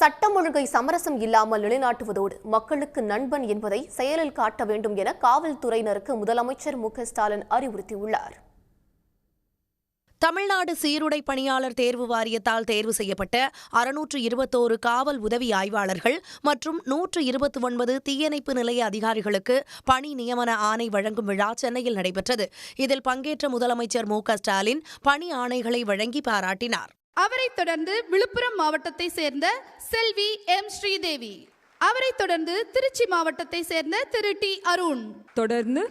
சட்டம் ஒழுங்கை சமரசம் இல்லாமல் நிலைநாட்டுவதோடு மக்களுக்கு நண்பன் என்பதை செயலில் காட்ட வேண்டும் என காவல்துறையினருக்கு முதலமைச்சர் மு.க.ஸ்டாலின் அறிவுறுத்தியுள்ளார். தமிழ்நாடு சீருடை பணியாளர் தேர்வு வாரியத்தால் தேர்வு செய்யப்பட்ட 621 காவல் உதவி ஆய்வாளர்கள் மற்றும் 129 தீயணைப்பு நிலைய அதிகாரிகளுக்கு பணி நியமன ஆணை வழங்கும் விழா சென்னையில் நடைபெற்றது. இதில் பங்கேற்ற முதலமைச்சர் மு.க.ஸ்டாலின் பணி ஆணைகளை வழங்கி பாராட்டினார். அவரைத் தொடர்ந்து விழுப்புரம் மாவட்டத்தை சேர்ந்த செல்வி எம் ஸ்ரீதேவி, அவரைத் தொடர்ந்து திருச்சி மாவட்டத்தை சேர்ந்த திரு டி அருண், தொடர்ந்து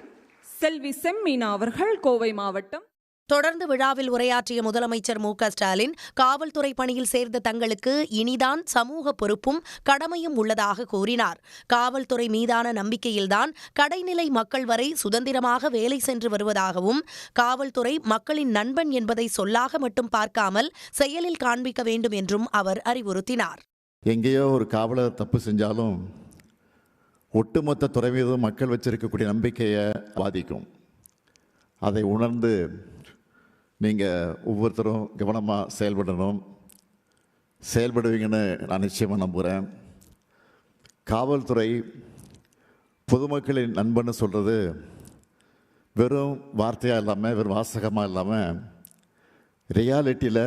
செல்வி செம்மீனா அவர்கள் கோவை மாவட்டம். தொடர்ந்து விழாவில் உரையாற்றிய முதலமைச்சர் மு.க.ஸ்டாலின் காவல்துறை பணியில் சேர்ந்த தங்களுக்கு இனிதான் சமூக பொறுப்பும் கடமையும் உள்ளதாக கூறினார். காவல்துறை மீதான நம்பிக்கையில்தான் கடைநிலை மக்கள் வரை சுதந்திரமாக வேலை சென்று வருவதாகவும் காவல்துறை மக்களின் நண்பன் என்பதை சொல்லாக மட்டும் பார்க்காமல் செயலில் காண்பிக்க வேண்டும் என்றும் அவர் அறிவுறுத்தினார். எங்கேயோ ஒரு காவலர் தப்பு செஞ்சாலும் ஒட்டுமொத்த துறை மீதும் மக்கள் வச்சிருக்கக்கூடிய நம்பிக்கையை பாதிக்கும். அதை உணர்ந்து நீங்கள் ஒவ்வொருத்தரும் கவனமாக செயல்படுவீங்கன்னு நான் நிச்சயமாக நம்புகிறேன். காவல்துறை பொதுமக்களின் நண்பன்னு சொல்கிறது வெறும் வார்த்தையாக இல்லாமல், வெறும் வாசகமாக இல்லாமல், ரியாலிட்டியில்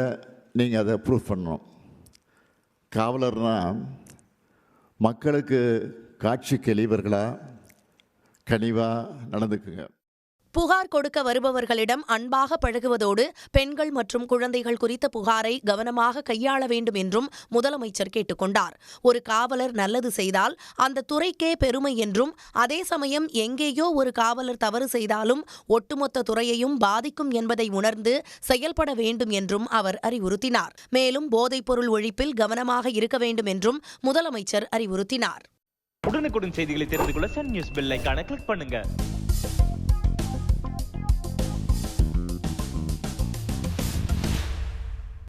நீங்கள் அதை ப்ரூஃப் பண்ணணும். காவலர்னால் மக்களுக்கு காட்சிக்கு எளியவர்களாக கனிவாக நடந்துக்குங்க. புகார் கொடுக்க வருபவர்களிடம் அன்பாக பழகுவதோடு பெண்கள் மற்றும் குழந்தைகள் குறித்த புகாரை கவனமாக கையாள வேண்டும் என்றும் முதலமைச்சர் கேட்டுக்கொண்டார். ஒரு காவலர் நல்லது செய்தால் அந்த துறைக்கே பெருமை என்றும், அதே சமயம் எங்கேயோ ஒரு காவலர் தவறு செய்தாலும் ஒட்டுமொத்த துறையையும் பாதிக்கும் என்பதை உணர்ந்து செயல்பட வேண்டும் என்றும் அவர் அறிவுறுத்தினார். மேலும் போதைப்பொருள் ஒழிப்பில் கவனமாக இருக்க வேண்டும் என்றும் முதலமைச்சர் அறிவுறுத்தினார். உடனுக்குடன் செய்திகளை தெரிந்து கொள்ள சன் நியூஸ் பெல் ஐகானை கிளிக் பண்ணுங்க.